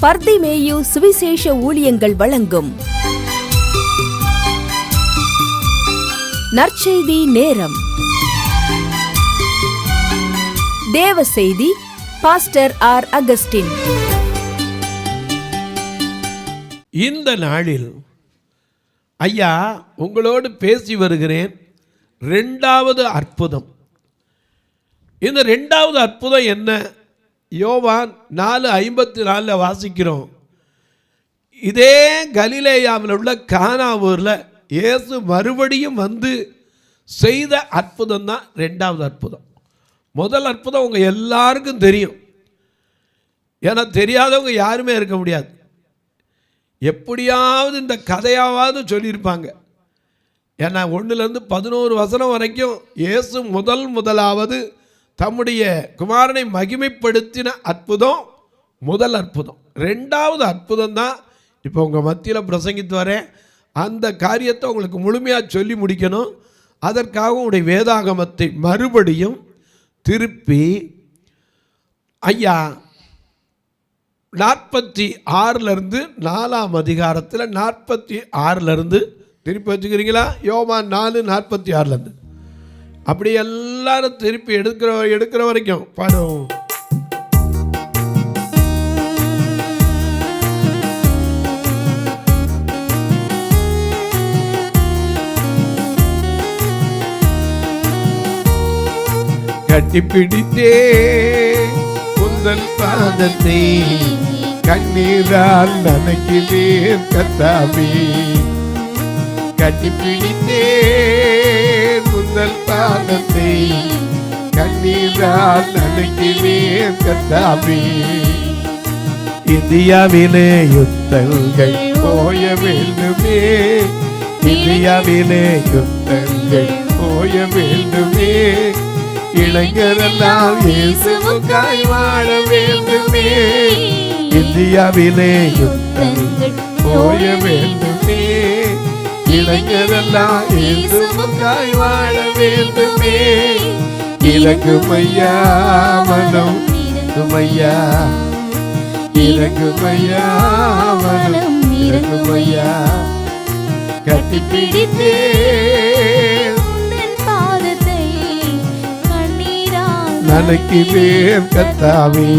பர்திமேயு சுவிசேஷ ஊழியங்கள் வழங்கும் நற்செய்தி நேரம். தேவ செய்தி பாஸ்டர் ஆர். அகஸ்டின். இந்த நாளில் ஐயா உங்களோடு பேசி வருகிறேன். ரெண்டாவது அற்புதம். இந்த ரெண்டாவது அற்புதம் என்ன? யோவான் 4:54 வாசிக்கிறோம். இதே கலிலேயாவில் உள்ள கானா ஊரில் இயேசு மறுபடியும் வந்து செய்த அற்புதம் தான் ரெண்டாவது அற்புதம். முதல் அற்புதம் உங்கள் எல்லாருக்கும் தெரியும். ஏன்னா தெரியாதவங்க யாருமே இருக்க முடியாது. எப்படியாவது இந்த கதையாவது சொல்லியிருப்பாங்க. ஏன்னா 1-11 வசனம் வரைக்கும் இயேசு முதலாவது தம்முடைய குமாரனை மகிமைப்படுத்தின அற்புதம் முதல் அற்புதம். ரெண்டாவது அற்புதம் தான் இப்போ உங்கள் மத்தியில் பிரசங்கித்து வரேன். அந்த காரியத்தை உங்களுக்கு முழுமையாக சொல்லி முடிக்கணும். அதற்காக உங்களுடைய வேதாகமத்தை மறுபடியும் திருப்பி ஐயா 46 4ஆம் அதிகாரத்தில் 46 திருப்பி வச்சுக்கிறீங்களா? யோவான் 4:46 அப்படி எல்லாரும் திருப்பி எடுக்கிற வரைக்கும் பாடும். கட்டிப்பிடித்தே உந்தன் பாதத்தை கண்ணீரால் நனைக்கிறேன் கர்த்தாவே. கட்டிப்பிடித்தே உந்தன் பாதத்தை கண்ணீரால் நனைக்கிறேன் கர்த்தாவே. இந்தியாவிலே யுத்தங்கள் போய வேண்டுமே, இந்தியாவிலே யுத்தங்கள் போய வேண்டுமே, இளைஞரெல்லாம் இயேசுவுக்காய் வாழ வேண்டுமே. இந்தியாவிலே யுத்தங்கள் போய வேண்டுமே, இளைஞரெல்லாம் இயேசுவுக்காய் வாழ வேண்டுமே. இறங்குமையா மனம் இறங்குமையா, இறங்குமையா மனம் இறங்குமையா. கட்டிப்பிடித்தே நனைக்கிறேன் கர்த்தாவே.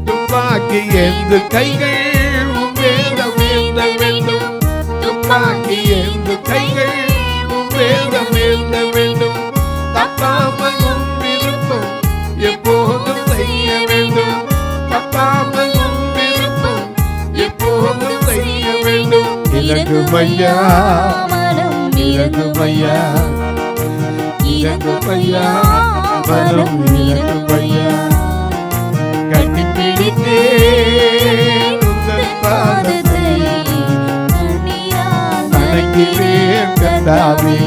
துப்பாக்கி ஏந்து கைகள் உன் வேதம் ஏந்த வேண்டும், துப்பாக்கி ஏந்து கைகள் உன் வேதம் ஏந்த வேண்டும். தப்பாமல் உன் விருப்பம் எப்போதும் செய்ய வேண்டும், தப்பாமல் உன் விருப்பம் எப்போதும் செய்ய வேண்டும். இறங்குமையா இறங்குமையா, இறங்குமையா மனம் இறங்குமையா. கட்டிப்பிடித்தே உந்தன் பாதத்தை நனைக்கிறேன் கர்த்தாவே.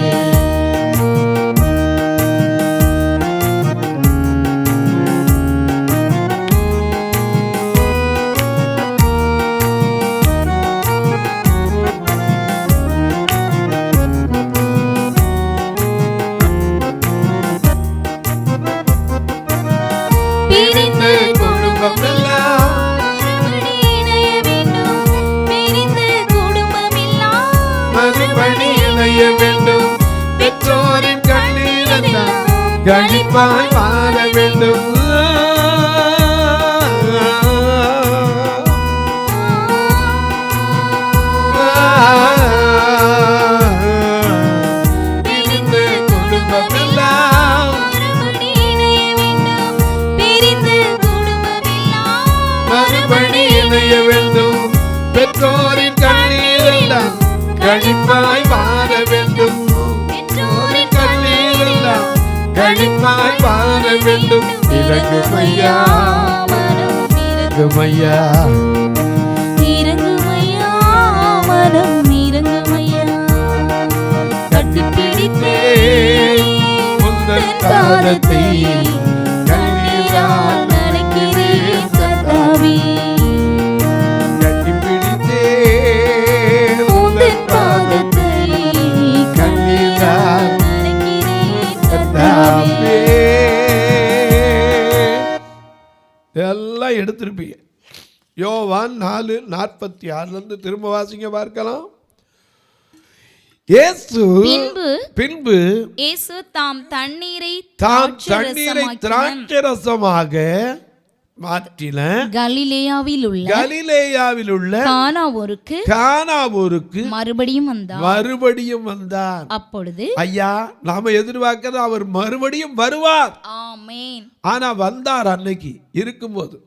பெற்றோரின் கண்ணீரெல்லாம் கழிப்பாய் மாற வேண்டும். பிரிந்த குடும்பம் எல்லாம் மறுபடி இணைய வேண்டும். பெற்றோரின் கண்ணீரெல்லாம் கழிப்பாய் மாற வேண்டும், கண்ணீரெல்லாம் கழிப்பாய் மாற வேண்டும். இறங்குமையா இறங்குமையா, இறங்குமையா மனம் இறங்குமையா. கட்டிப்பிடித்தே உந்தன் பாதத்தை கண்ணீரால் நனைக்கிறேன் கர்த்தாவே. எல்லாம் எடுத்திருப்பீங்க. யோவான் 4:46 திரும்ப வாசிங்க பார்க்கலாம். பின்பு இயேசு தாம் தண்ணீரை திராட்சரசமாக மாற்றின கலிலேயாவில் உள்ள கானாவூருக்கு மறுபடியும் வந்தார். அப்பொழுது ஐயா, நாம எதிர்பார்க்கிறது அவர் மறுபடியும் வருவார். ஆமென். ஆனா வந்தார். அன்னைக்கு இருக்கும்போது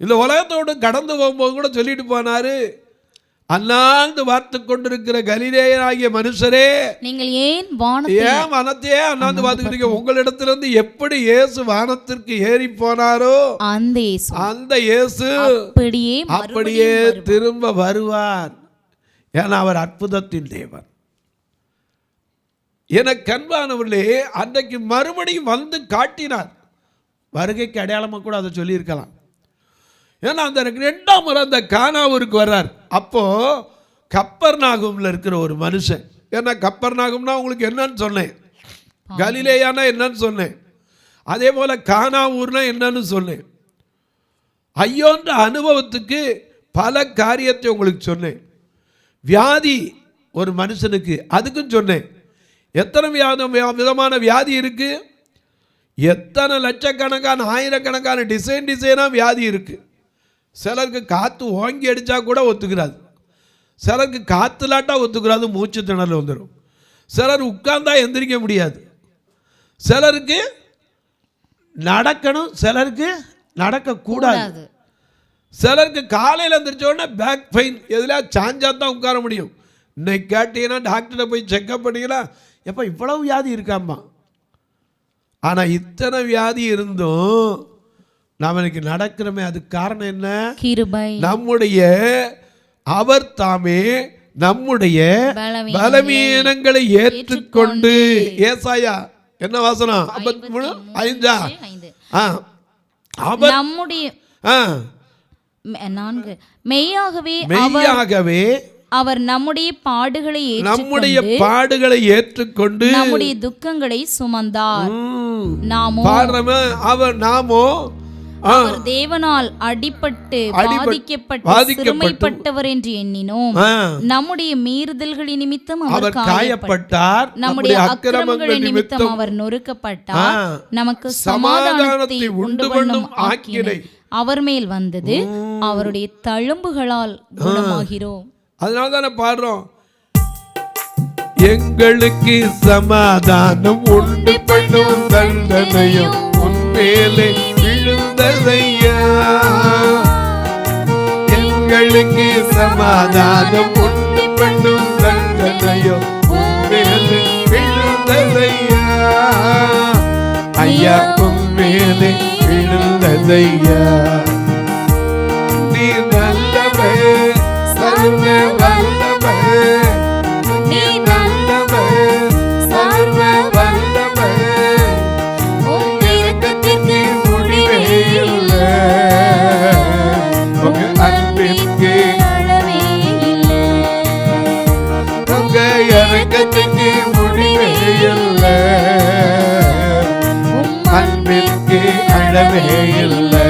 இந்த உலகத்தோடு கடந்து போகும்போது கூட சொல்லிட்டு போனாரு, அண்ணாந்து பார்த்து கொண்டிருக்கிற கலிலேயராகிய மனுஷரே, நீங்கள் ஏன் வானத்தையே அண்ணாந்து பார்த்துக்கிறீங்க? உங்களிடத்திலிருந்து எப்படி இயேசு வானத்திற்கு ஏறி போனாரோ அந்த இயேசு அப்படியே திரும்ப வருவார். ஏன்னா அவர் அற்புதத்தின் தேவன். எனக்கு அன்பானவர்களே, அன்றைக்கு மறுபடியும் வந்து காட்டினார். வருகைக்கு அடையாளமாக கூட அதை சொல்லியிருக்கலாம். ஏன்னா அந்த 2ஆம் முறை அந்த கானாவூருக்கு வர்றார். அப்போ கப்பர்நாகும்ல இருக்கிற ஒரு மனுஷன். ஏன்னா கப்பர்நாகும்னா உங்களுக்கு என்னன்னு சொன்னேன், கலிலேயானா என்னன்னு சொன்னேன், அதே போல கானாவூர்னா என்னன்னு சொன்னேன். ஐயோன்ற அனுபவத்துக்கு பல காரியத்தை உங்களுக்கு சொன்னேன். வியாதி ஒரு மனுஷனுக்கு, அதுக்கும் சொன்னேன். எத்தனை விதமான வியாதி இருக்கு, எத்தனை லட்சக்கணக்கான ஆயிரக்கணக்கான டிசைனாக வியாதி இருக்கு. சிலருக்கு காற்று ஓங்கி அடித்தா கூட ஒத்துக்கிறாது, சிலருக்கு காற்றுலாட்டா ஒத்துக்கிறாது, மூச்சு திணறல் வந்துடும். சிலர் உட்கார்ந்தா எந்திரிக்க முடியாது, சிலருக்கு நடக்கணும், சிலருக்கு நடக்கக்கூடாது, சிலருக்கு காலையில் எந்திரிச்ச உடனே பேக் பெயின், எதுலையா சாஞ்சா தான் உட்கார முடியும். இன்னைக்கு கேட்டீங்கன்னா டாக்டரை போய் செக்அப் பண்ணிங்கன்னா, எப்போ இவ்வளவு வியாதி இருக்காம்மா. ஆனால் இத்தனை வியாதி இருந்தும் நாம் இன்னைக்கு நடக்கிறோமே, அதுக்கு காரணம் என்ன? கிருபை. நம்முடைய அவர் தாமே நம்முடைய பலவீனங்களை ஏற்றுக்கொண்டு. ஏசாயா என்ன வாசனம்? 53:5. அவர் நம்முடைய மெய்யாகவே அவர் நம்முடைய பாடுகளை ஏற்றுக்கொண்டு நம்முடைய துக்கங்களை சுமந்தார். நாமோ தேவனால் அடிபட்டு சிறுமைப்பட்டவர் என்று எண்ணினோம். நம்முடைய மீறுதல்களின் நிமித்தம் அவர் காயப்பட்டார், நம்முடைய அக்கிரமங்களின் நிமித்தம் அவர் நொறுக்கப்பட்டார். நமக்கு சமாதானத்தை உண்டு பண்ணும் ஆக்கினை அவர் மேல் வந்தது, அவருடைய தழும்புகளால் குணமாகிறோம். அதனால தானே பாடுறோம், எங்களுக்கு சமாதானம் உண்டு பண்ணும் தண்டனையும் உன்மேலே விழுந்ததையா. எங்களுக்கு சமாதானம் உண்டு பண்ணும் தண்டனையும் உன்மேலே விழுந்ததையா. ஐயா, உன்மேலே விழுந்ததையா. நீ நல்லவர், சர்வ வல்லவர், நீ நல்லவர், சர்வ வல்லவர், உங்க இரக்கத்திற்கு முடிவே இல்லை, உங்க அன்பிற்கு அளவே இல்லை, உங்க இரக்கத்திற்கு முடிவே இல்லை, அன்பிற்கு அளவே இல்லை.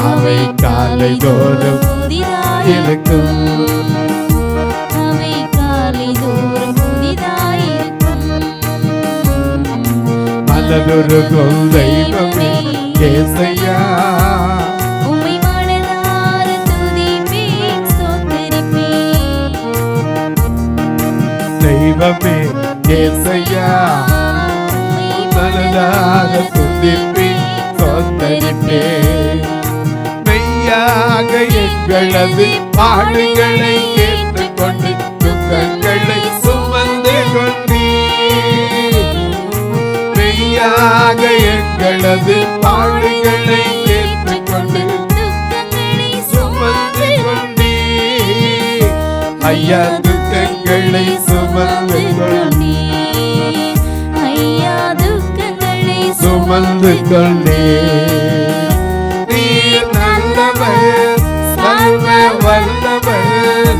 அவை காலை தோறும் இருக்கும், அவை காலை தோறும் புதிதாயிருக்கும். மலருருகும் தெய்வமே ஏசையா, உம்மை மனதார துதிப்பேன், ஸ்தோத்திரிப்பேன். தெய்வமே ஏசையா, மனதார துதிப்பேன், ஸ்தோத்திரிப்பேன். மெய்யாக எங்களது பாடுகளை ஏற்றுக்கொண்டு துக்கங்களை சுமந்து கொண்டீர். மெய்யாக எங்களது பாடுகளை ஏற்றுக்கொண்டு துக்கங்களை சுமந்து கொண்டீர். ஐயா, துக்கங்களை சுமந்து கொண்டீர், ஐயா, துக்கங்களை சுமந்து கொண்டீர். நீர் நல்லவர், சர்வ வல்லவர்,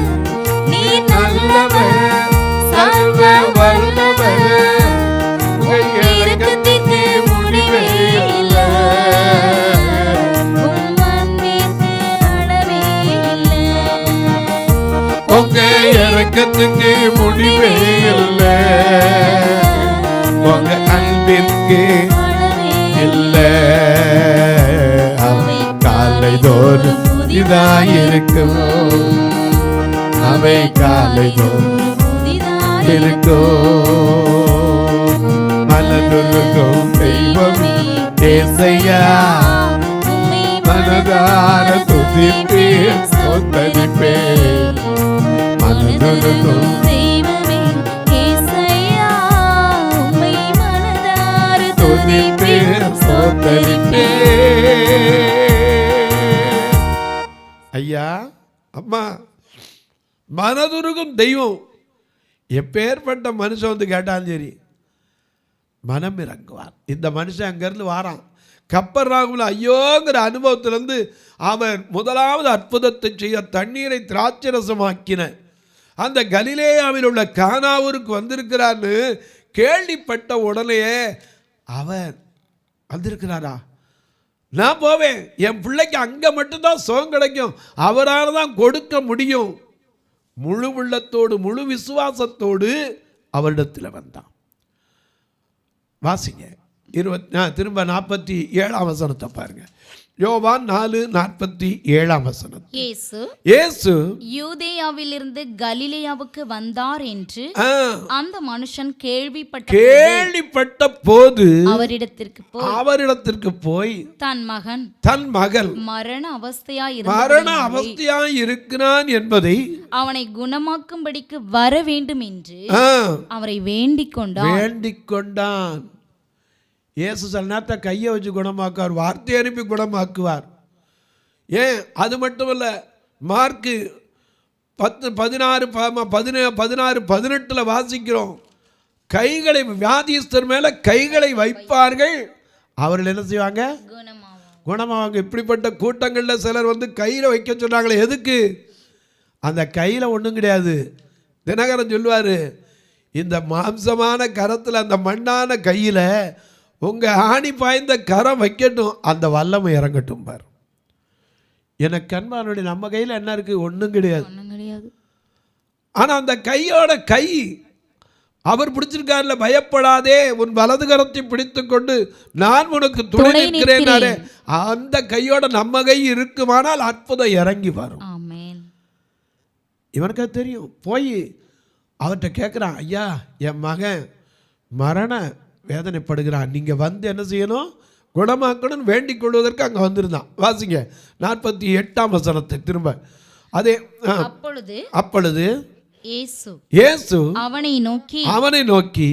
நீர் நல்லவர், சர்வ வல்லவர், உங்கள் இரக்கத்திற்கு முடிவே இல்லை, இரக்கத்துக்கு முடிவே இல்லை, உங்க அன்பிற்கு இல்லை. அவை காலை தோறும் புதிதாயிருக்கும், அவை காலை தோறும் புதிதாயிருக்கும். மனதுருகும் தெய்வம் ஏசையா, மனதார துதிப்பேன் சொந்தரிப்பேன். மனதுருகும் தெய்வமே ஏசையா, உம்மை மனதார துதிப்பேன் சொந்தரிப்பேன். ஐயா அம்மா, மனதுருகும் தெய்வம் எப்பேற்பட்ட மனுஷன் வந்து கேட்டாலும் சரி மனம் இறங்குவார். இந்த மனுஷன் அங்கேருந்து வாரான், கப்பர்நாகுல ஐயோங்கிற அனுபவத்திலேருந்து அவர் முதலாவது அற்புதத்தை செய்ய தண்ணீரை திராட்சரசமாக்கின அந்த கலிலேயாவில் உள்ள கானாவூருக்கு வந்திருக்கிறான்னு கேள்விப்பட்ட உடனே அவர் வந்திருக்கிறாரா, நான் போவேன், என் பிள்ளைக்கு அங்கே மட்டும்தான் சுகம் கிடைக்கும், அவரால் தான் கொடுக்க முடியும். முழு உள்ளத்தோடு முழு விசுவாசத்தோடு அவரிடத்தில் வந்தான். வாசிங்க திரும்ப 47ஆம் வசனத்தை பாருங்க. யோவான் 4:47 வசனம். இயேசு யூதேயாவிலிருந்து கலிலேயாவுக்கு வந்தார் என்று அந்த மனுஷன் கேள்விப்பட்ட போது அவரிடத்திற்கு போய் தன் மகள் மரண அவஸ்தையாய் இருக்கிறான் என்பதை அவனை குணமாக்கும்படிக்கு வர வேண்டும் என்று அவரை வேண்டிக் கொண்டான். இயேசு சில நேரத்தை கையை வச்சு குணமாக்குவார், வார்த்தை அனுப்பி குணமாக்குவார். ஏன் அது மட்டும் இல்லை, மார்க்கு 10:16-18 வாசிக்கிறோம், கைகளை வியாதிஸ்தர் மேலே கைகளை வைப்பார்கள், அவர்கள் என்ன செய்வாங்க, குணமாவாங்க. இப்படிப்பட்ட கூட்டங்களில் சிலர் வந்து கையில் வைக்க சொன்னாங்களே, எதுக்கு? அந்த கையில் ஒன்றும் கிடையாது. தினகரன் சொல்லுவார், இந்த மாம்சமான கரத்தில் அந்த மண்ணான கையில் உங்கள் ஆணி பாய்ந்த கரம் வைக்கட்டும், அந்த வல்லமை இறங்கட்டும் பார். எனக்கு அன்பானுடைய நம்ம கையில் என்ன இருக்குது? ஒன்றும் கிடையாது. ஆனால் அந்த கையோட கை அவர் பிடிச்சிருக்காருல, பயப்படாதே உன் வலது கரத்தை பிடித்து கொண்டு நான் உனக்கு துணை நிற்கிறேன். அந்த கையோட நம்ம கை இருக்குமானால் அற்புதம் இறங்கி வரும். இவனுக்கு அது தெரியும். போய் அவர்கிட்ட கேட்குறான், ஐயா என் மகன் மரண வேதனைப்படுகிறான், நீங்கள் வந்து என்ன செய்யணும், குணமாக்கணும் வேண்டிக் கொள்வதற்கு அங்கே வந்திருந்தான். வாசிங்க 48ஆம் வசனத்தை திரும்ப. அதே அப்பொழுது இயேசு அவனை நோக்கி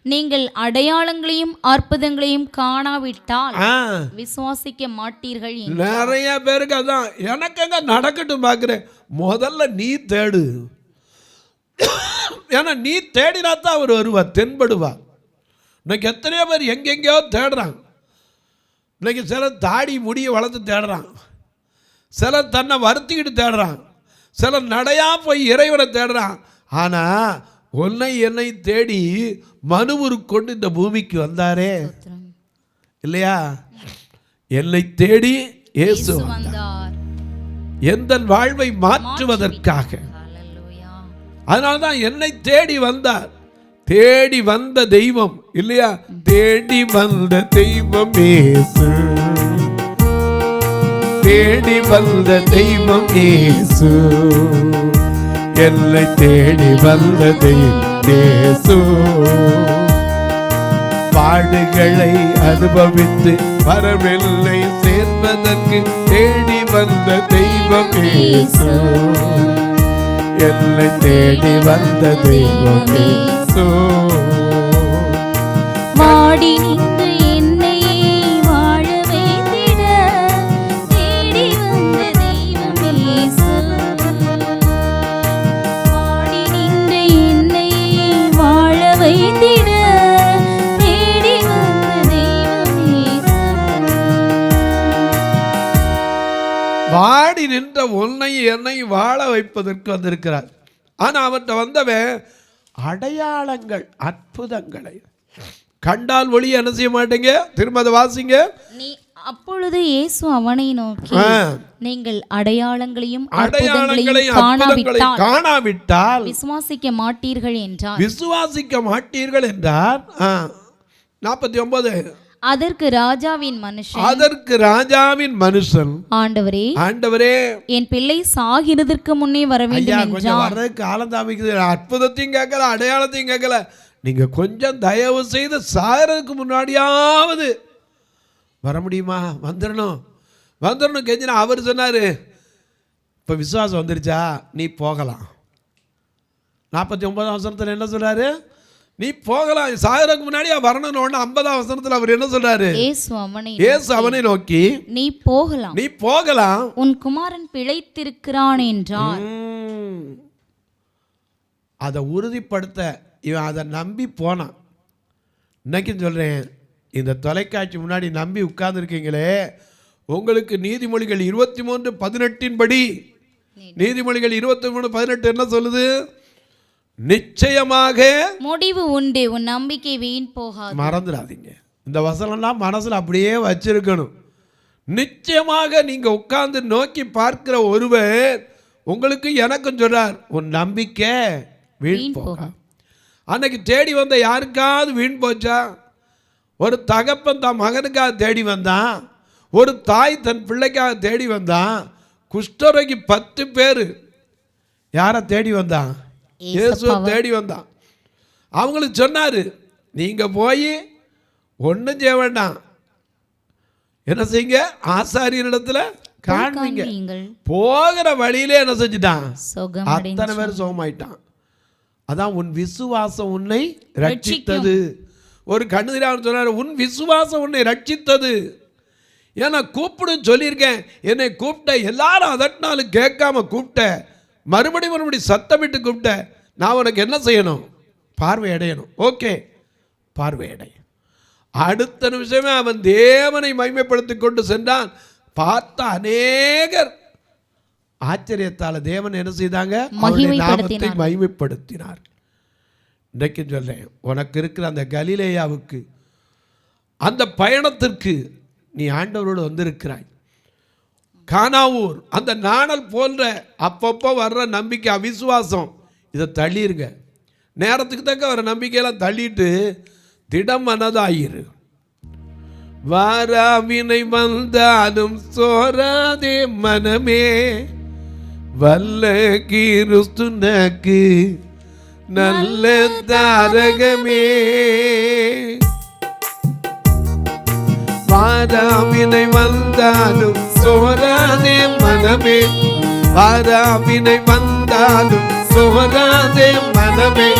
நீங்கள் அடையாளங்களையும் அற்புதங்களையும் காணாவிட்டால் விசுவாசிக்க மாட்டீர்கள். நிறைய பேருக்கு அதான், எனக்கு அங்க நடக்கட்டும் பார்க்குறேன், முதல்ல நீ தேடு. ஏன்னா நீ தேடினாத்தான் அவர் வருவார், தென்படுவார். இன்னைக்கு எத்தனையோ பேர் எங்கெங்கேயோ தேடுறாங்க. இன்னைக்கு சிலர் தாடி முடியை வளர்த்து தேடுறான், சிலர் தன்னை வருத்திக்கிட்டு தேடுறான், சிலர் நடையா போய் இறைவனை தேடுறான். ஆனால் உன்னை என்னை தேடி மனுவுருக்கு கொண்டு இந்த பூமிக்கு வந்தாரே இல்லையா, என்னை தேடி இயேசு வந்தார் எந்த வாழ்வை மாற்றுவதற்காக. அதனால்தான் என்னை தேடி வந்தார். தேடி வந்த தெய்வம் இல்லையா, தேடி வந்த தெய்வம் இயேசு, தேடி வந்த தெய்வம் இயேசு, என்னை தேடி வந்த தெய்வம் இயேசு. பாடுகளை அனுபவித்து வரவில்லை சேர்ப்பதற்கு தேடி வந்த தெய்வம் இயேசு, என்னை தேடி வந்த தெய்வம் இயேசு. வாடி நின்று என்னையே வாழ வைத்திட தேடி வந்த தெய்வம் இயேசு, வாடி நின்று என்னையே வாழ வைத்திட தேடி வந்த தெய்வம் இயேசு. வாடி நின்ற உன்னை என்னை வாழ வைப்பதற்கு வந்திருக்கிறார். ஆனால் அவர்கிட்ட வந்தவன் அடையாளங்கள் அற்புதங்களை கண்டால் ஒளி என்ன செய்ய மாட்டேங்க. திரும்ப அதை வாசிங்க. நீ அப்பொழுது இயேசு அவனை நோக்கி, நீங்கள் அடையாளங்களையும் அற்புதங்களையும் காணாவிட்டால் விசுவாசிக்க மாட்டீர்கள் என்றார். விசுவாசிக்க மாட்டீர்கள் என்றார். 49. அதற்கு ராஜாவின் மனுஷன் ஆண்டவரே என் பிள்ளை சாகிறதற்கு முன்னே வர வேண்டும் என்றார். வர்றதுக்கு காலம் தாமிக்குது. அற்புதத்தையும் கேட்கல, அடையாளத்தையும் கேட்கல. நீங்க கொஞ்சம் தயவு செய்து சாகிறதுக்கு முன்னாடியாவது வர முடியுமா? வந்துடணும் கெஞ்சினா அவர் சொன்னாரு, இப்ப விசுவாசம் வந்துருச்சா, நீ போகலாம். 49 வசனத்துல என்ன சொல்றாரு? நீ போகலாம், சாகிறதுக்கு முன்னாடி வரணும். 50 வசனத்துல அவர் என்ன சொல்றாரு? இயேசு அவனை நோக்கி, நீ போகலாம், உன் குமாரன் பிழைத்திருக்கிறான் என்றார். அதை உறுதிப்படுத்த இவன் அதை நம்பி போனான். இன்னைக்கு சொல்றேன், இந்த தொலைக்காட்சி முன்னாடி நம்பி உட்கார்ந்துருக்கீங்களே, உங்களுக்கு நீதிமொழிகள் 23:18 படி, நீதிமொழிகள் 23:18 என்ன சொல்லுது? நிச்சயமாக முடிவு உண்டு, உன் நம்பிக்கை வீண் போகாது. மறந்துடாதீங்க, இந்த வசனம்லாம் மனசுல அப்படியே வச்சிருக்கணும். நிச்சயமாக நீங்க உட்கார்ந்து நோக்கி பார்க்கிற ஒருவர் உங்களுக்கு எனக்கும் சொல்றார், உன் நம்பிக்கை வீண் போகா. அன்னைக்கு தேடி வந்த யாருக்காவது வீண் போச்சா? ஒரு தகப்பன் தன் மகனுக்காக தேடி வந்தான், ஒரு தாய் தன் பிள்ளைக்காக தேடி வந்தான். குஷ்டரோகி 10 பேர் யாரை தேடி வந்தான்? இயேசுவை தேடி வந்தான். அவங்களுக்கு சொன்னாரு, நீங்க போய் ஒன்றும் செய்ய வேண்டாம், என்ன செய்யுங்க, ஆசாரியனிடத்துல காண்பீங்க. போகிற வழியிலே என்ன செஞ்சுட்டான்? அத்தனை பேர் சுகமாயிட்டான். அதான் உன் விசுவாசம் உன்னை ரட்சித்தது. ஒரு கண்ணுதிரான்னு சொன்னார், உன் விசுவாசம் உன்னை ரட்சித்தது. ஏன்னா கூப்பிடுன்னு சொல்லியிருக்கேன், என்னை கூப்பிட்ட எல்லாரும் அதட்டினாலும் கேட்காம கூப்பிட்ட, மறுபடியும் சத்தமிட்டு கூப்பிட்ட, நான் உனக்கு என்ன செய்யணும்? பார்வை அடையணும். ஓகே, பார்வை அடை. அடுத்த நிமிஷமே அவன் தேவனை மகிமைப்படுத்தி கொண்டு சென்றான். பார்த்த அநேகர் ஆச்சரியத்தால தேவன் என்ன செய்தாங்க? நாமத்தை மகிமைப்படுத்தினார். இன்றைக்கு சொல்றேன், உனக்கு இருக்கிற அந்த கலிலேயாவுக்கு, அந்த பயணத்திற்கு நீ ஆண்டவரோடு வந்திருக்கிறாய். கானாவூர் அந்த நாணல் போன்ற அப்பப்போ வர்ற நம்பிக்கை, அவிசுவாசம், இதை தள்ளிருங்க. நேரத்துக்கு தக்க வர நம்பிக்கையெல்லாம் தள்ளிட்டு திடம் மனதாயிரு. வாராவினை வந்தாலும் சோராதே மனமே, வல்ல கிறிஸ்துனக்கு நல்ல தாரகமே. வாராவினை வந்தாலும் சோராதே மனமே, வாராவினை வந்தாலும் சோராதே மனமே,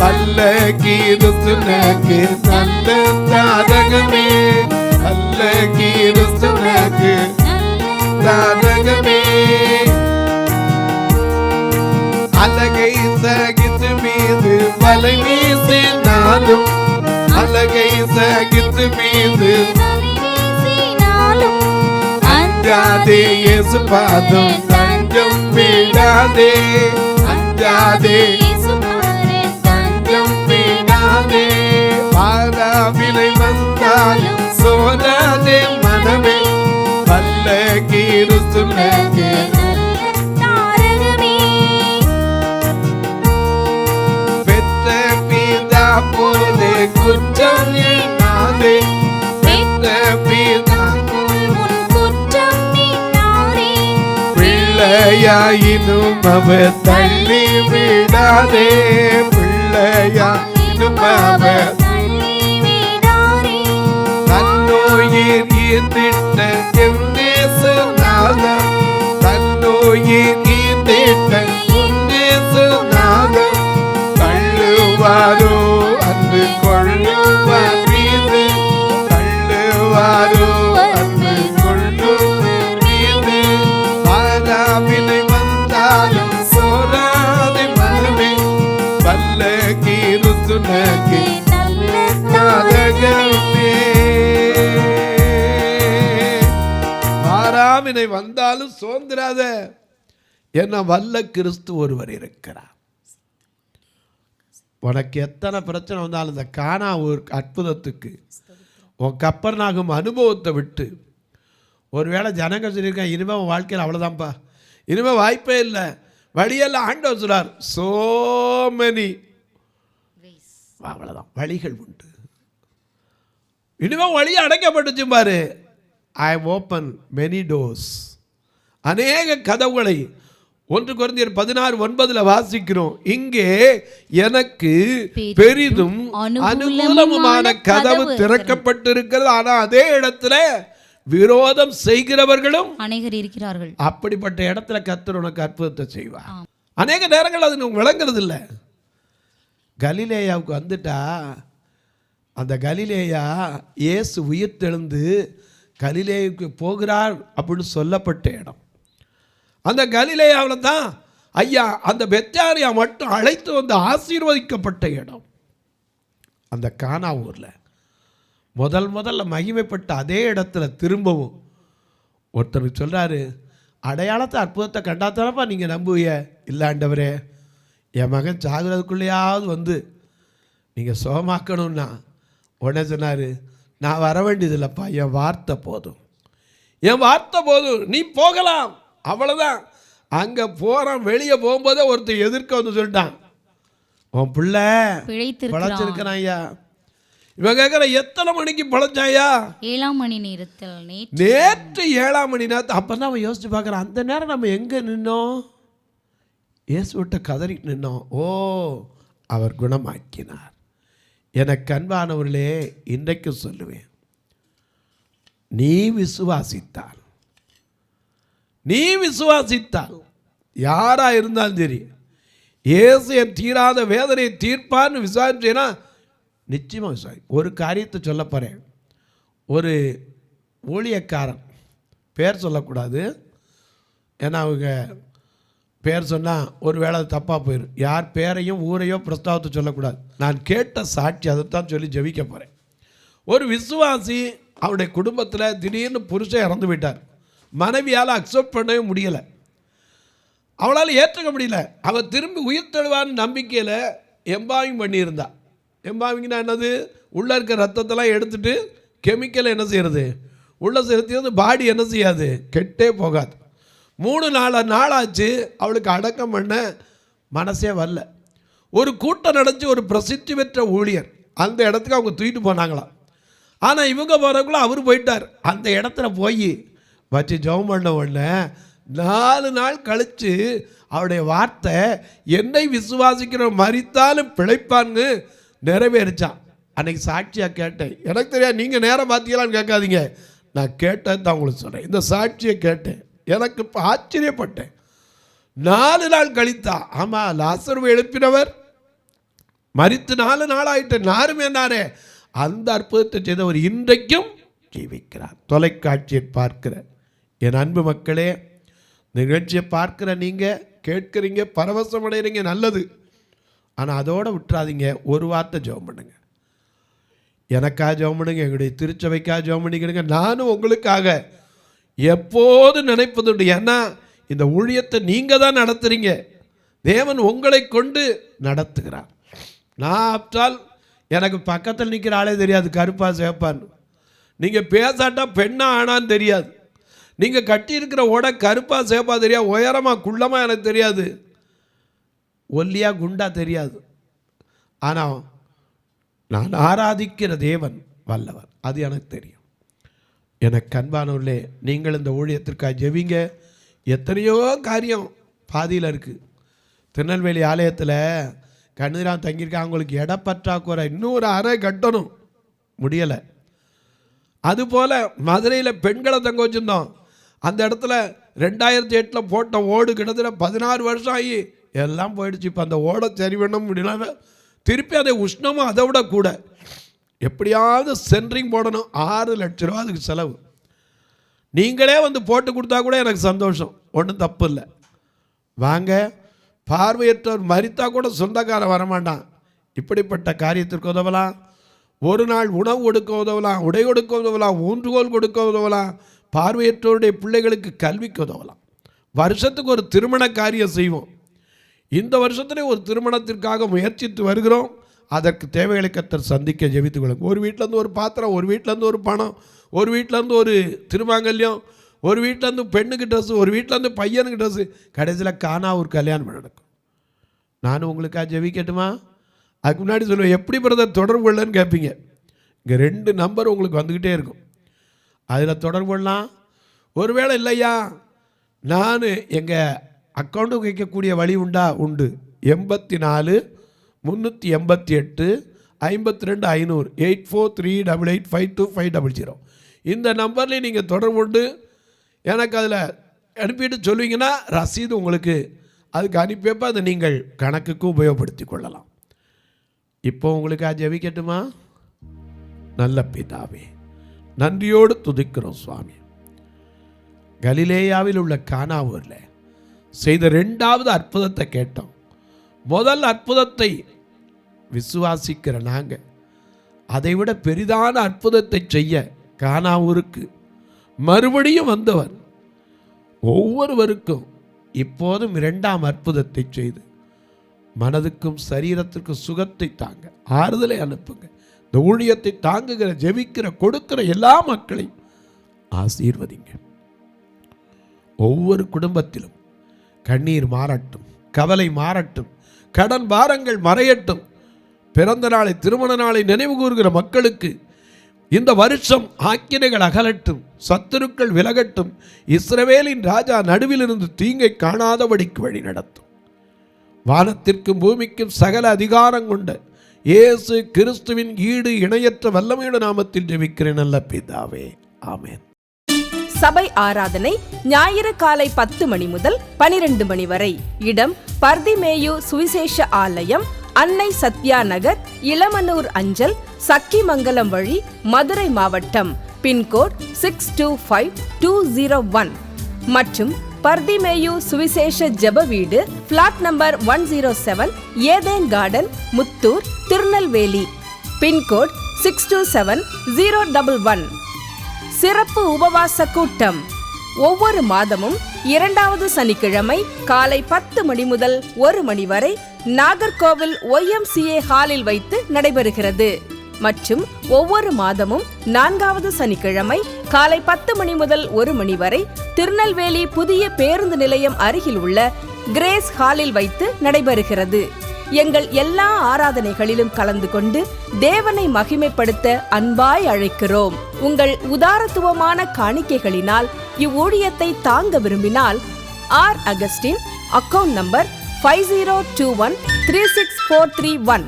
வல்ல கிறிஸ்துனக்கு நல்ல தாரகமே, வல்ல கிறிஸ்துனக்கு தாரகமே. அலகை சகித்து மீது வலை வீசினாலும், அலகை சகித்து மீது அஞ்சாதே, இயேசு பாதம் தஞ்சம் விடாதே, அஞ்சாதே தஞ்சம் விடாதே. வாராவினை வந்தாலும் சோராதே மனமே, வல்ல கிறிஸ்துனக்கு போலே குற்றம் எண்ணாதே, பெற்ற பிதா குற்றம் எண்ணாதே. பிள்ளையாயினும் அவர் தள்ளி விடாதே, பிள்ளையாயினும் அவர் தள்ளி விடாதே. தன்னோயில் ஈர்த்திட்ட எம் நேசநாதம், தன்னோயில் ஈர்த்திட்ட உன் நேசநாதம், தள்ளுவாரோ அன்பு கொள்ளுவார் மீது, தள்ளுவாரோ அன்பு கொள்ளுவார் மீது. வாராவினை வந்தாலும் சோராதே மனமே, வல்ல கிறிஸ்துனக்கு தாரகமே. வாராவினை வந்தாலும் சோர்ந்திராத, என்ன வல்ல கிறிஸ்து ஒருவர் இருக்கிறார். உனக்கு எத்தனை பிரச்சனை வந்தாலும் இந்த கானாவூர் அற்புதத்துக்கு, உன் கப்பர்நாகும் அனுபவத்தை விட்டு ஒருவேளை ஜனங்க சொல்லியிருக்காங்க, இனிமேல் உன் வாழ்க்கையில் அவ்வளோதான்ப்பா, இனிமேல் வாய்ப்பே இல்லை. வழியெல்லாம் ஆண்டவர் சொல்றார், so many, அவ்வளோதான், வழிகள் உண்டு. இனிமேல் வழி அடைக்கப்பட்டுச்சு பாரு. ஐ ஓப்பன் மெனி டோர்ஸ், அநேக கதவுகளை. 1 கொரிந்தியர் 16:9 வாசிக்கிறோம், இங்கே எனக்கு பெரிதும் அனுகூலமான கதவு திறக்கப்பட்டிருக்கிறது, ஆனால் அதே இடத்துல விரோதம் செய்கிறவர்களும் அநேகர் இருக்கிறார்கள். அப்படிப்பட்ட இடத்துல கர்த்தர் உனக்கு அற்புதத்தை செய்வார். அநேக நேரங்கள் அது உங்களுக்கு விளங்குறது இல்லை. கலிலேயாவுக்கு வந்துட்டா, அந்த கலிலேயா இயேசு உயிர்த்தெழுந்து கலிலேயாவுக்கு போகிறார் அப்படின்னு சொல்லப்பட்ட இடம். அந்த கலிலேயாவில் தான் ஐயா அந்த பெத்தானியா மட்டும் அழைத்து வந்து ஆசீர்வதிக்கப்பட்ட இடம். அந்த கானா ஊரில் முதல்ல மகிமைப்பட்ட அதே இடத்துல திரும்பவும் ஒருத்தருக்கு சொல்கிறாரு, அடையாளத்தை அற்புதத்தை கண்டாத்தானப்பா நீங்கள் நம்புவீங்க. இல்லாண்டவரே, என் மகன் சாகிறதுக்குள்ளேயாவது வந்து நீங்கள் சுகமாக்கணும்னா, உடனே சொன்னார், நான் வர வேண்டியதில்லைப்பா, என் வார்த்தை போதும், என் வார்த்தை போதும், நீ போகலாம், அவ்வளோதான். அங்கே போகிறான். வெளியே போகும்போதே ஒருத்தர் எதிர்க்க வந்து சொல்லிட்டான், உன் பிள்ளை பழச்சிருக்கிறான் ஐயா. இவன் கேட்குற, எத்தனை மணிக்கு பழச்சாயா? 7 மணி நேரத்தில், நேற்று 7 மணி நேரத்தில். அப்போ தான் அவன் யோசிச்சு பார்க்குறான், அந்த நேரம் நம்ம எங்கே நின்னோம்? இயேசு விட்ட கதறி நின்னோம். ஓ, அவர் குணமாக்கினார். எனக்கு அன்பானவர்களே, இன்றைக்கு சொல்லுவேன், நீ விசுவாசித்தால் யாரா இருந்தாலும் சரி, இயேசு என் தீராத வேதனையை தீர்ப்பான்னு விசாரிச்சேன்னா நிச்சயமாக விசாரி. ஒரு காரியத்தை சொல்ல போகிறேன். ஒரு ஊழியக்காரன், பேர் சொல்லக்கூடாது, ஏன்னா அவங்க பேர் சொன்னால் ஒரு வேளை தப்பாக போயிடும். யார் பேரையும் ஊரையோ பிரஸ்தாவத்தை சொல்லக்கூடாது. நான் கேட்ட சாட்சி அதைத்தான் சொல்லி ஜெபிக்க போகிறேன். ஒரு விசுவாசி, அவருடைய குடும்பத்தில் திடீர்னு புருஷன் இறந்து விட்டார். மனைவியால் அக்செப்ட் பண்ணவே முடியலை, அவளால் ஏற்றுக்க முடியல. அவள் திரும்பி உயிர் தழுவான்னு நம்பிக்கையில் எம்பாவிங் பண்ணியிருந்தா. எம்பாவிங்னா என்னது? உள்ளே இருக்க ரத்தத்தெல்லாம் எடுத்துட்டு கெமிக்கலை என்ன செய்கிறது, உள்ளே செலுத்தியது பாடி என்ன செய்யாது, கெட்டே போகாது. 3-4 நாளாச்சு அவளுக்கு அடக்கம் பண்ண மனசே வரல. ஒரு கூட்டம் நடந்துச்சு, ஒரு பிரசித்தி பெற்ற ஊழியர் அந்த இடத்துக்கு அவங்க தூக்கிட்டு போனாங்களாம். ஆனால் இவங்க போகிறக்குள்ள அவர் போயிட்டார். அந்த இடத்துல போய் வச்சு ஜெபம் பண்ண உடனே 4 நாள் கழித்து அவருடைய வார்த்தை, என்னை விசுவாசிக்கிற மரித்தாலும் பிழைப்பான்னு நிறைவேறிச்சான். அன்றைக்கி சாட்சியாக கேட்டேன். எனக்கு தெரியாது, நீங்கள் நேரம் பார்த்தீங்களான்னு கேட்காதீங்க, நான் கேட்டேன் தான் உங்களுக்கு சொல்கிறேன். இந்த சாட்சியை கேட்டேன், எனக்கு இப்போ ஆச்சரியப்பட்டேன். 4 நாள் கழித்தா. ஆமாம், லாசருவை எழுப்பினவர் மரித்து 4 நாள் ஆகிட்டு நாருமே என்னாரே, அந்த அற்புதத்தை செய்தவர் இன்றைக்கும் ஜீவிக்கிறார். தொலைக்காட்சியை பார்க்கிற என் அன்பு மக்களே, நிகழ்ச்சியை பார்க்குற நீங்கள் கேட்குறீங்க, பரவசம் அடைகிறீங்க, நல்லது. ஆனால் அதோடு விட்டுறாதீங்க. ஒரு வார்த்தை ஜெபம் பண்ணுங்க. எனக்காக ஜெபம் பண்ணுங்க, எங்களுடைய திருச்சபைக்காக ஜெபம் பண்ணிக்கிறீங்க. நானும் உங்களுக்காக எப்போது நினைப்பதுண்டு. ஏன்னா இந்த ஊழியத்தை நீங்கள் தான் நடத்துகிறீங்க, தேவன் உங்களை கொண்டு நடத்துகிறார். நான் ஆப்டால் எனக்கு பக்கத்தில் நிற்கிற ஆளே தெரியாது, கருப்பா சேப்பான்னு. நீங்கள் பேசாட்டா பெண்ணா ஆனான்னு தெரியாது. நீங்கள் கட்டியிருக்கிற உடை கருப்பா சேப்பா தெரியாது, உயரமாக குள்ளமாக எனக்கு தெரியாது, ஒல்லியாக குண்டா தெரியாது. ஆனால் நான் ஆராதிக்கிற தேவன் வல்லவர், அது எனக்கு தெரியும். எனக்கு அன்பானவர்களே, நீங்கள் இந்த ஊழியத்திற்காக ஜெபிங்க. எத்தனையோ காரியம் பாதியில் இருக்குது. திருநெல்வேலி ஆலயத்தில் கண்ணீரான் தங்கியிருக்காங்க, அவங்களுக்கு இடப்பற்றாக்குறை, இன்னொரு அறை கட்டணும், முடியலை. அதுபோல் மதுரையில் பெண்களை தங்க வச்சுருந்தோம். அந்த இடத்துல 2008 போட்ட ஓடு கிட்டத்தட்ட 16 வருஷம் ஆகி எல்லாம் போயிடுச்சு. இப்போ அந்த ஓடை சரி பண்ண முடியல. திருப்பி அதை உஷ்ணமும் அதை விட கூட, எப்படியாவது சென்ட்ரிங் போடணும். 6 லட்ச ரூபா அதுக்கு செலவு. நீங்களே வந்து போட்டு கொடுத்தா கூட எனக்கு சந்தோஷம், ஒன்றும் தப்பு இல்லை. வாங்க, பார்வையற்றவர் மரித்தா கூட சொந்தக்காரன் வரமாட்டான். இப்படிப்பட்ட காரியத்திற்கு உதவலாம். ஒரு நாள் உணவு கொடுக்க உதவலாம், உடை கொடுக்க உதவலாம், ஊன்றுகோல் கொடுக்க உதவலாம், பார்வையற்றோருடைய பிள்ளைகளுக்கு கல்விக்கு உதவலாம். வருஷத்துக்கு ஒரு திருமண காரியம் செய்வோம். இந்த வருஷத்துலேயே ஒரு திருமணத்திற்காக முயற்சித்து வருகிறோம். அதற்கு தேவைகளை கர்த்தர் சந்திக்க ஜெபித்துக் கொள்ளுங்க. ஒரு வீட்டிலேருந்து ஒரு பாத்திரம், ஒரு வீட்டிலேருந்து ஒரு பணம், ஒரு வீட்டிலேருந்து ஒரு திருமாங்கல்யம், ஒரு வீட்டிலேருந்து பெண்ணுக்கு ட்ரெஸ்ஸு, ஒரு வீட்டிலேருந்து பையனுக்கு ட்ரெஸ்ஸு, கடைசியில் காணா ஒரு கல்யாணம் நடக்கும். நானும் உங்களுக்காக ஜெபிக்கட்டுமா? அதுக்கு முன்னாடி சொல்லுவேன், எப்படி பிரதர் தொடர்பு கொள்ளன்னு கேட்பீங்க. இங்கே 2 நம்பர் உங்களுக்கு வந்துக்கிட்டே இருக்கும், அதில் தொடர்பு கொள்ளலாம். ஒருவேளை இல்லையா, நான் எங்கள் அக்கௌண்ட்டுக்கு வைக்கக்கூடிய வழி உண்டா? உண்டு. 84 388 52 500 8438852500 இந்த நம்பர்லேயும் நீங்கள் தொடர்பு கொண்டு எனக்கு அதில் அனுப்பிட்டு சொல்லுவீங்கன்னா ரசீது உங்களுக்கு அதுக்கு அனுப்பியப்போ அதை நீங்கள் கணக்குக்கு உபயோகப்படுத்தி கொள்ளலாம். இப்போ உங்களுக்கு ஜெபிக்கட்டுமா? நல்ல பிதாவே, நன்றியோடு துதிக்கிறோம் சுவாமி. கலிலேயாவில் உள்ள கானா ஊரில் செய்த 2வது அற்புதத்தை கேட்டோம். முதல் அற்புதத்தை விசுவாசிக்கிற நாங்கள் அதைவிட பெரிதான அற்புதத்தை செய்ய கானா ஊருக்கு மறுபடியும் வந்தவர் ஒவ்வொருவருக்கும் இப்போதும் 2ஆம் அற்புதத்தை செய்து மனதுக்கும் சரீரத்திற்கும் சுகத்தை தாங்க, ஆறுதலை அனுப்புங்க. இந்த ஊழியத்தை தாங்குகிற, ஜெபிக்கிற, கொடுக்கிற எல்லா மக்களையும் ஆசீர்வதிங்க. ஒவ்வொரு குடும்பத்திலும் கண்ணீர் மாறட்டும், கவலை மாறட்டும், கடன் பாரங்கள் மறையட்டும். பிறந்த நாளை, திருமண நாளை நினைவு கூறுகிற மக்களுக்கு இந்த வருஷம் ஆக்கினைகள் அகலட்டும், சத்துருக்கள் விலகட்டும். இஸ்ரவேலின் ராஜா நடுவிலிருந்து தீங்கை காணாதபடிக்கு வழி நடத்தும். வானத்திற்கும் பூமிக்கும் சகல அதிகாரம் கொண்ட இயேசு கிறிஸ்துவின் ஈடு இணையற்ற வல்லமையுள்ள நாமத்தில் ஜெபிக்கிறேன் நல்ல பிதாவே, ஆமென். சபை ஆராதனை ஞாயிறு காலை 10 மணி முதல் 12 மணி வரை. இடம் பர்திமேயு சுவிசேஷ ஆலயம், அன்னை சத்யா நகர், இளமனூர் அஞ்சல், சக்கிமங்கலம் வழி, மதுரை மாவட்டம். பின்கோட் 625201 மற்றும் பர்திமேயு சுவிசேஷ ஜெப வீடு, flat number 107, Eden garden, Muthur, Tirunelveli. Pin code 627011. சிறப்பு உபவாச கூட்டம் ஒவ்வொரு மாதமும் 2வது சனிக்கிழமை காலை 10 மணி முதல் 1 மணி வரை நாகர்கோவில் YMCA ஹாலில் வைத்து நடைபெறுகிறது. மற்றும் ஒவ்வொரு மாதமும் 4வது சனிக்கிழமை காலை 10 மணி முதல் 1 மணி வரை திருநெல்வேலி புதிய பேருந்து நிலையம் அருகில் உள்ள கிரேஸ் ஹாலில் வைத்து நடைபெறுகிறது. எங்கள் எல்லா ஆராதனைகளிலும் கலந்து கொண்டு தேவனை மகிமைப்படுத்த அன்பாய் அழைக்கிறோம். உங்கள் உதாரத்துவமான காணிக்கைகளினால் இவ்வூழியத்தை தாங்க விரும்பினால் R. Augustine, account number 5021364331,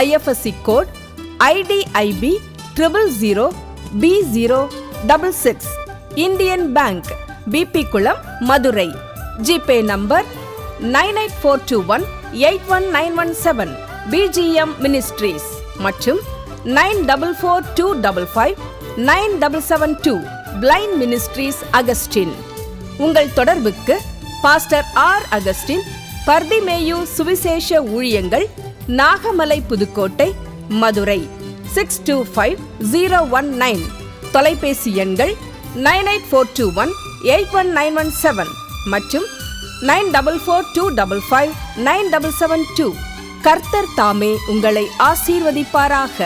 IFSC code IDIB 000B066, Indian bank, BP Kulam, Madurai. GPay number 9842181917, BGM ministries மற்றும் 9442559772, பிளைண்ட் மினிஸ்ட்ரீஸ் அகஸ்டின். உங்கள் தொடர்புக்கு பாஸ்டர் R. அகஸ்டின், பர்திமேயு சுவிசேஷ ஊழியங்கள், நாகமலை, புதுக்கோட்டை, மதுரை 625019. தொலைபேசி எண்கள் 9842181917 மற்றும் 9442559772. கர்த்தர் தாமே உங்களை ஆசீர்வதிப்பாராக.